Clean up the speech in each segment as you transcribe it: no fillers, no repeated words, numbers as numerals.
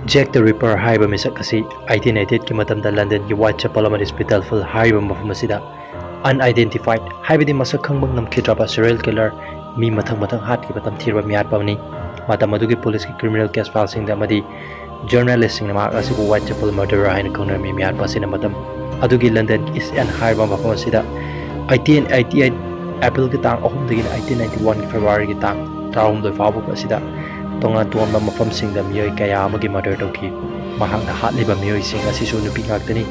Jack the Ripper haiba misak asi 1888 ki matamda London ki Whitechapel amadi Spitalfield haiba mafam asida unidentified haibadi masak khangba ngmkhidraba serial killer mi mathang hat ki Tamthiraba MIHATPA ni matam adugi police ki criminal case file sing da amadi journalist sing ma asibu Whitechapel murderer haina khangna mi MIHATPA sina matam adugi London is an haiba mafam asida 1888 April ki tang ahum dagi 1891 ki February ki tang taum doi fabu asida tongan tuamba mafam singda miyoi kaya amagi murder tauki mahakna hatliba miyoi sing asisu nupi ngaktani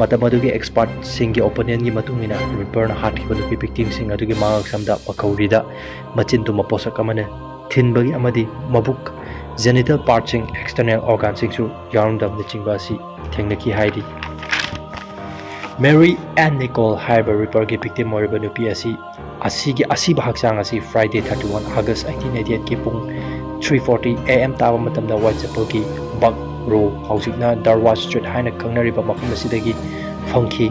matam adugi expert singgi opinion gi matungina Ripper na hatkiba nupi victim sing adugi mangak samda pakhaurida machin tuma posak amane thinbagi amadi mabuk genital part sing external organ sing su yaundam na chingba si thengnaki haidi Mary and Nicole haiba Ripper gi victim moriba nupi asiba haksang asi Friday 31 August 1888 ki pung 3:40 AM taba matamda Whitechapel ki Bug Row haujikna Darwaz Street haina khangnariba mafam asidagi fangki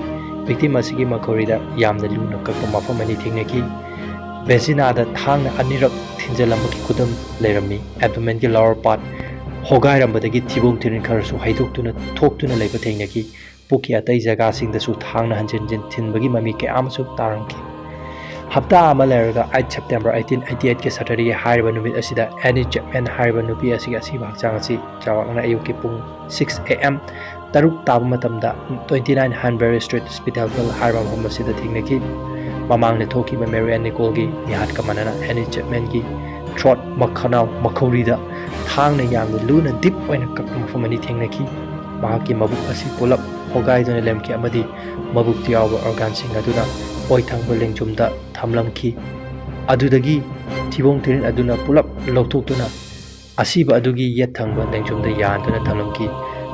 victim asigi makhorida yamna luna kakpa mafam ani thengnaki bezina da thangna anirak thinjalamaki kudam leirami abdomen ki lower part hogairambadagi thibong thirin kharasu haidoktuna thoktuna leiba thengnaki puki atai jaga singda su thangna hanjin thinbagi mami ke amsu taramki hafta ama lerga 8 September 1888 ke Saturday hariba numit asida any Chapman hariba nupi asiga asiba hakchang asi chawakna ayuki pung 6 AM taruk taba matamda 29 Hanbury Street Spitalfield hariba mafam asida thingnaki mamangna thokiba Mary and Nicole gi MIHATPA manana any Chapman gi throat makhanau makhorida thangna yamna luna deep oina kakpa mafam ani thingnaki mahaki mabuk asi pulap hogai jona lemki amadi mabuk tiawa organ sing aduna oi thangba lengjumda thamlamki adudagi thibong thirin aduna pulap loktoktuna asiba adugi yet thangba lengjumda yanduna thamlamki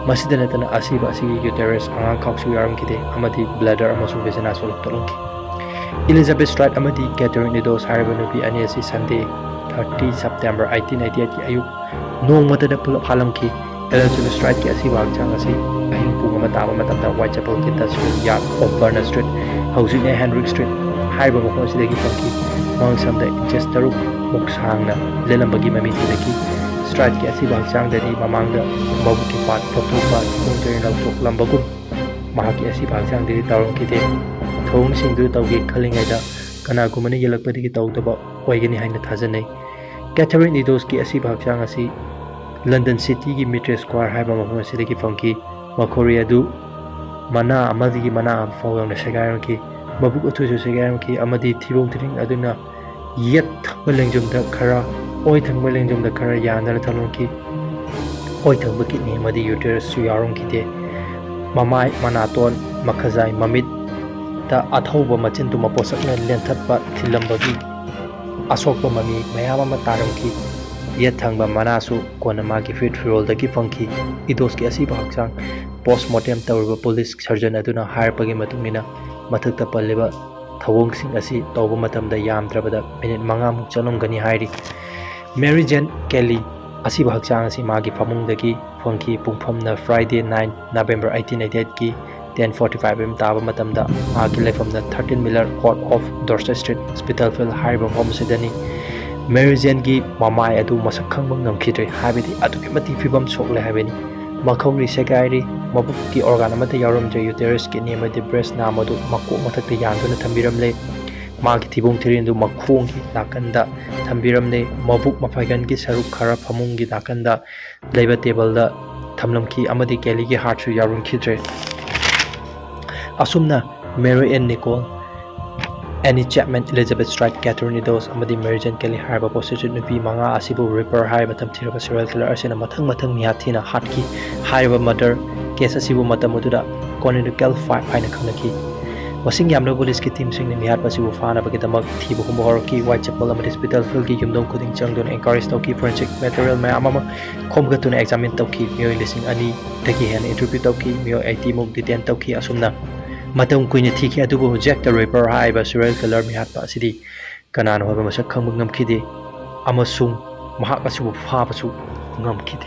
masida natana asiba asigi uterus anga khaksu yaramkide amadi bladder amasung vagina soloktolamki Elizabeth Street amadi Catherine Nidos hariba nupi ani asi Sunday 30 September 1888 ki ayuk nongmata da pulap halamki Elizabeth Street ki asiba hakchang asi ahing pung ama taba matamda Whitechapel ki Street yard of Bernard Street housing a Henry Street haiba mafam asidagi fangki mangsamda inches taruk muksangna lelambagi mami thilaki Street ki asiba hakchangdadi mamangda mabuki pat thokpa thongjerin lautok lambagun mahaki asiba hakchangdadi tarongkide thong singdu tawge khalingaida kanagumani yelakpadigi tawdaba oigani haina thajanai Catherine Nidos ki asiba hakchang asi London City ki Mitre Square haiba mafam asidagi fangki makhori adu mana amadigi mana fawang na segaramki mabuk athuju segaramki amadi thibong thiring aduna yet thangba lengjumda khara oi thangba lengjumda khara yanara thalonki oi thangba kidney amadi uterus su yarongki de mamai manaton makhazai mamit ta athauba machin tuma posakna lenthatpa thilambagi asokpa mami mayama mataramki yet thangba manasu konamagi fit roldagi fangki idoski asiba hakchang postmortem tawriba police surgeon aduna hairpagi matungina mathakta palliba thawong sing asi tawba matamda yamdrabada minute 5 muk chalomgani hairi Mary Jane Kelly asiba hakchang asi magi famungdagi fangki pungphamna Friday 9 November 1888 ki 10:45 am taba matamda magi lefamna 13 Miller Court of Dorset Street Spitalfield hariba homsidani Mary Jane gi mamai adu masak khangba ngamkhidre habidi aduki mati fibam sokle habeni makhawri segairi mabuk ki organ amata yaramje uterus kidney amadi breast na madu makko mathakta yangduna thambiramle magi thibong thirindu makhong gi nakanda thambiramle mabuk mafaigan gi saruk khara phamung gi nakanda leiba table da thamlamki amadi Kelly gi heart su yarum khidre asumna Mary and Nicole Annie Chapman Elizabeth Street Catherine Nidos amadi Mary Jane Kelly haiba prostitute nupi manga asibu Ripper haiba Tamthiraba serial killer asina mathang MIHATPA hatki haiba murder case asibu matamududa conical 5 haina khanaki wasing yamna police ki team sing MIHATPA asibu fana bagidamak thibu humba horki Whitechapel amadi Spitalfield ki yumdong kuding changdon encourage tauki forensic material mayamama khomgatuna examine tauki miyoi lising ani dagi hen interview tauki miyoi 80 muk detain tauki asumna matam kuina thiki adubu Jack the Ripper haiba serial killer MIHATPA asidi kanano hoba masak khangba ngamkhide amasung mahak asibu phabasu ngamkhide